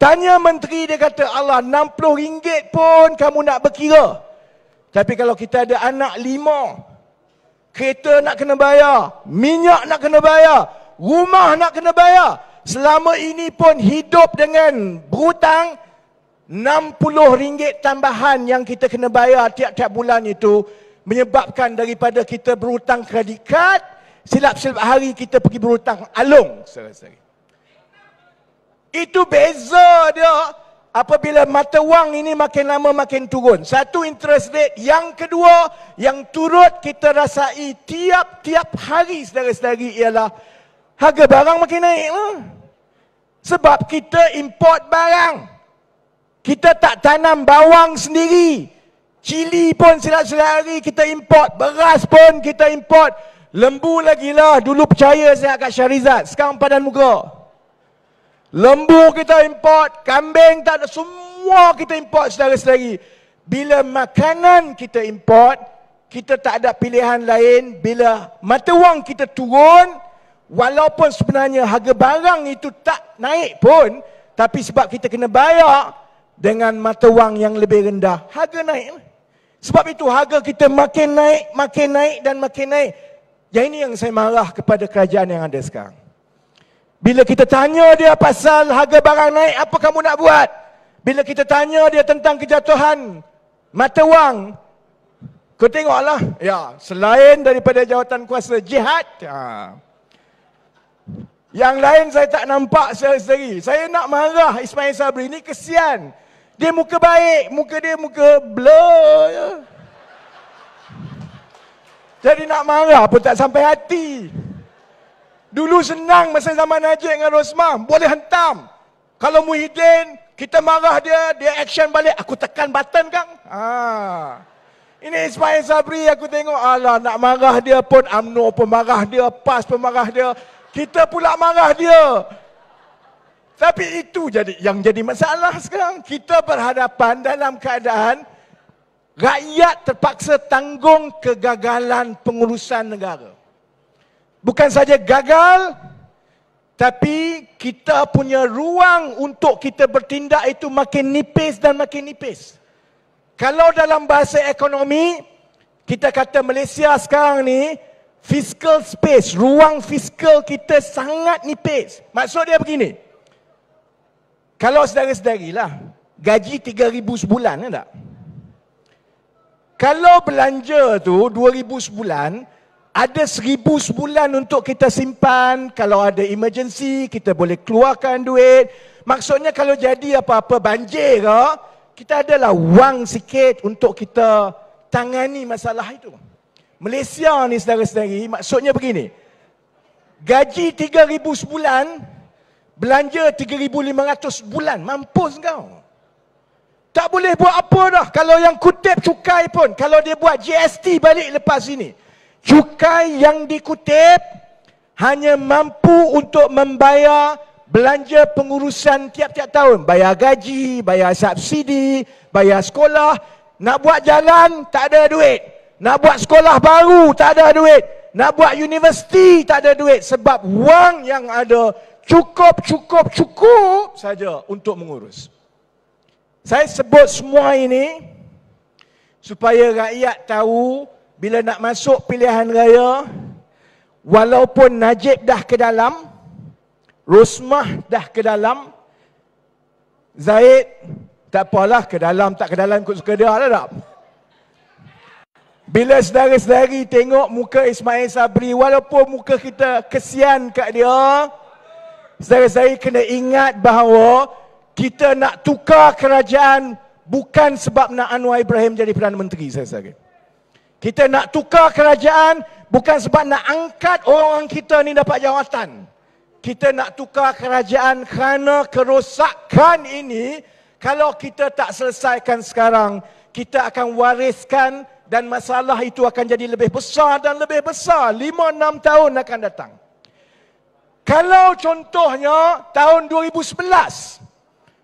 Tanya menteri, dia kata, Allah, RM60 pun kamu nak berkira. Tapi kalau kita ada anak 5, kereta nak kena bayar, minyak nak kena bayar, rumah nak kena bayar. Selama ini pun hidup dengan berhutang, RM60 tambahan yang kita kena bayar tiap-tiap bulan itu menyebabkan daripada kita berhutang kredit kad, silap-silap hari kita pergi berhutang alung. Itu beza dia apabila mata wang ini makin lama makin turun. Satu, interest rate. Yang kedua, yang turut kita rasai tiap-tiap hari saudara-saudari ialah harga barang makin naik. Sebab kita import barang. Kita tak tanam bawang sendiri. Cili pun silap-silap hari kita import. Beras pun kita import. Lembu lagi lah. Dulu percaya saya kat Syarizat. Sekarang padan muka. Lembu kita import. Kambing tak ada. Semua kita import saudara-saudari. Bila makanan kita import, kita tak ada pilihan lain. Bila mata wang kita turun, walaupun sebenarnya harga barang itu tak naik pun, tapi sebab kita kena bayar dengan mata wang yang lebih rendah, harga naik. Sebab itu harga kita makin naik dan makin naik. Yang ini yang saya marah kepada kerajaan yang ada sekarang. Bila kita tanya dia pasal harga barang naik, apa kamu nak buat? Bila kita tanya dia tentang kejatuhan mata wang, kau tengoklah, ya, selain daripada jawatan kuasa jihad, yang lain saya tak nampak sendiri. Saya nak marah Ismail Sabri ni, kesian. Dia muka baik, muka dia muka blur je. Jadi nak marah pun tak sampai hati. Dulu senang masa zaman Najib dengan Rosmah, boleh hentam. Kalau Muhyiddin, kita marah dia, dia action balik, aku tekan button kan. Ini Ismail Sabri, aku tengok, alah, nak marah dia pun, UMNO pun marah dia, PAS pun marah dia, kita pula marah dia. Tapi itu yang jadi masalah sekarang. Kita berhadapan dalam keadaan rakyat terpaksa tanggung kegagalan pengurusan negara. Bukan saja gagal, tapi kita punya ruang untuk kita bertindak itu makin nipis dan makin nipis. Kalau dalam bahasa ekonomi, kita kata Malaysia sekarang ni, fiscal space, ruang fiskal kita sangat nipis. Maksud dia begini, kalau saudara-saudari lah, gaji 3,000 sebulan, tak? Kalau belanja tu 2,000 sebulan, ada 1,000 sebulan untuk kita simpan. Kalau ada emergency, kita boleh keluarkan duit. Maksudnya kalau jadi apa-apa banjir, kita adalah wang sikit untuk kita tangani masalah itu. Malaysia ni saudara-saudari, maksudnya begini, gaji 3,000 sebulan, belanja 3,500 bulan, mampus kau. Tak boleh buat apa dah. Kalau yang kutip cukai pun, kalau dia buat GST balik lepas ini, cukai yang dikutip hanya mampu untuk membayar belanja pengurusan tiap-tiap tahun. Bayar gaji, bayar subsidi, bayar sekolah. Nak buat jalan, tak ada duit. Nak buat sekolah baru, tak ada duit. Nak buat universiti, tak ada duit. Sebab wang yang ada cukup saja untuk mengurus. Saya sebut semua ini supaya rakyat tahu bila nak masuk pilihan raya, walaupun Najib dah ke dalam, Rosmah dah ke dalam, Zaid tak apalah, ke dalam tak ke dalam ikut suka dia lah tak. Bila saudara-saudari tengok muka Ismail Sabri, walaupun muka kita kesian kat dia, saudara-saudari kena ingat bahawa kita nak tukar kerajaan bukan sebab nak Anwar Ibrahim jadi Perdana Menteri, saudara-saudari. Kita nak tukar kerajaan bukan sebab nak angkat orang kita ni dapat jawatan. Kita nak tukar kerajaan kerana kerosakan ini, kalau kita tak selesaikan sekarang, kita akan wariskan dan masalah itu akan jadi lebih besar dan lebih besar 5-6 tahun akan datang. Kalau contohnya tahun 2011,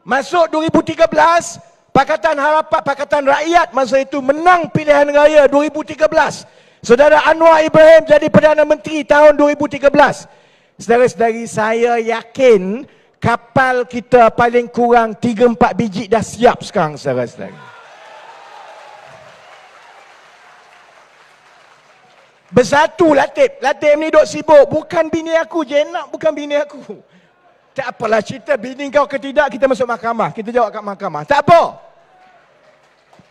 masuk 2013, Pakatan Harapan, Pakatan Rakyat masa itu menang pilihan raya 2013. Saudara Anwar Ibrahim jadi Perdana Menteri tahun 2013. Saudara-saudari, saya yakin Kapal kita paling kurang 3-4 biji dah siap sekarang, saudara-saudara. Bersatu Latif. Latif ni duk sibuk. Bukan bini aku, Jenak bukan bini aku. Tak apalah cerita bini kau ke tidak, kita masuk mahkamah. Kita jawab kat mahkamah. Tak apa.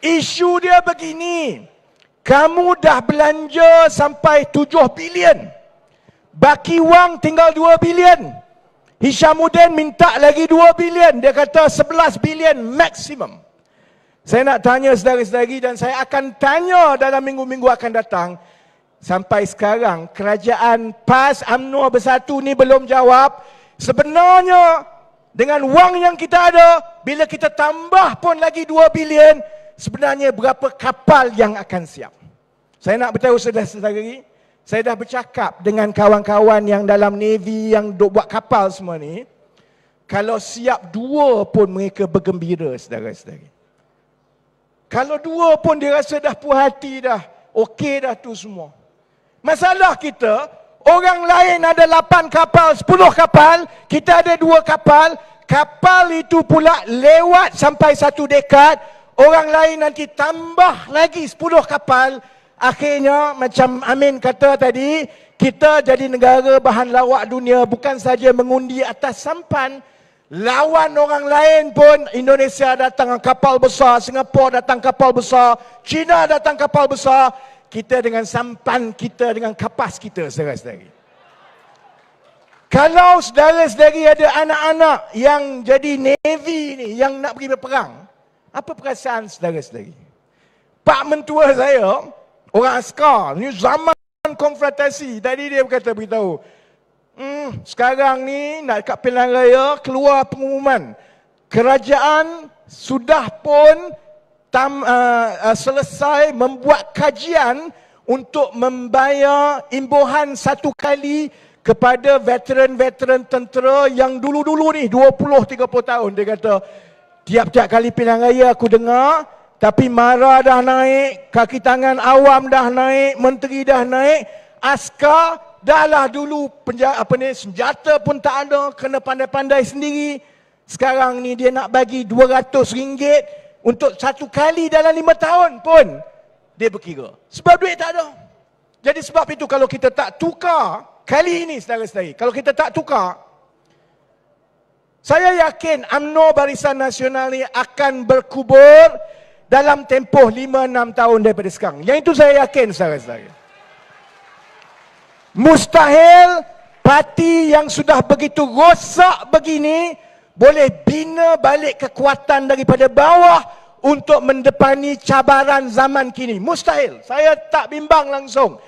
Isu dia begini. Kamu dah belanja sampai 7 bilion. Baki wang tinggal 2 bilion. Hishamuddin minta lagi 2 bilion. Dia kata 11 bilion maksimum. Saya nak tanya saudara-saudari dan saya akan tanya dalam minggu-minggu akan datang. Sampai sekarang kerajaan PAS UMNO Bersatu ni belum jawab. Sebenarnya dengan wang yang kita ada, bila kita tambah pun lagi 2 bilion, sebenarnya berapa kapal yang akan siap? Saya nak beritahu saudara-saudari, saya dah bercakap dengan kawan-kawan yang dalam Navy yang duk buat kapal semua ni. Kalau siap 2 pun mereka bergembira, saudara-saudari. Kalau 2 pun dia rasa dah puas hati dah, okey dah tu semua. Masalah kita, orang lain ada 8 kapal, 10 kapal, kita ada 2 kapal. Kapal itu pula lewat sampai 1 dekad. Orang lain nanti tambah lagi 10 kapal. Akhirnya macam Amin kata tadi, kita jadi negara bahan lawak dunia. Bukan saja mengundi atas sampan, lawan orang lain pun. Indonesia datang kapal besar, Singapura datang kapal besar, China datang kapal besar. Kita dengan sampan kita, dengan kapas kita, saudara-saudari. Kalau saudara-saudari ada anak-anak yang jadi Navy ni, yang nak pergi berperang, apa perasaan saudara-saudari? Pak mentua saya, orang askar, ni zaman konfrontasi. Tadi dia beritahu, sekarang ni nak kat pilihan raya keluar pengumuman. Kerajaan sudah pun selesai membuat kajian untuk membayar imbuhan 1 kali kepada veteran-veteran tentera yang dulu-dulu ni 20-30 tahun. Dia kata, tiap-tiap kali pilihan raya aku dengar, tapi mara dah naik, kaki tangan awam dah naik, menteri dah naik, askar dah lah dulu senjata pun tak ada, kena pandai-pandai sendiri. Sekarang ni dia nak bagi RM200 untuk 1 kali dalam 5 tahun pun dia berkira. Sebab duit tak ada. Jadi sebab itu kalau kita tak tukar kali ini, saudara-saudari, kalau kita tak tukar, saya yakin UMNO Barisan Nasional ni akan berkubur dalam tempoh 5-6 tahun daripada sekarang. Yang itu saya yakin, saudara-saudari. Mustahil parti yang sudah begitu rosak begini boleh bina balik kekuatan daripada bawah untuk mendepani cabaran zaman kini. Mustahil. Saya tak bimbang langsung.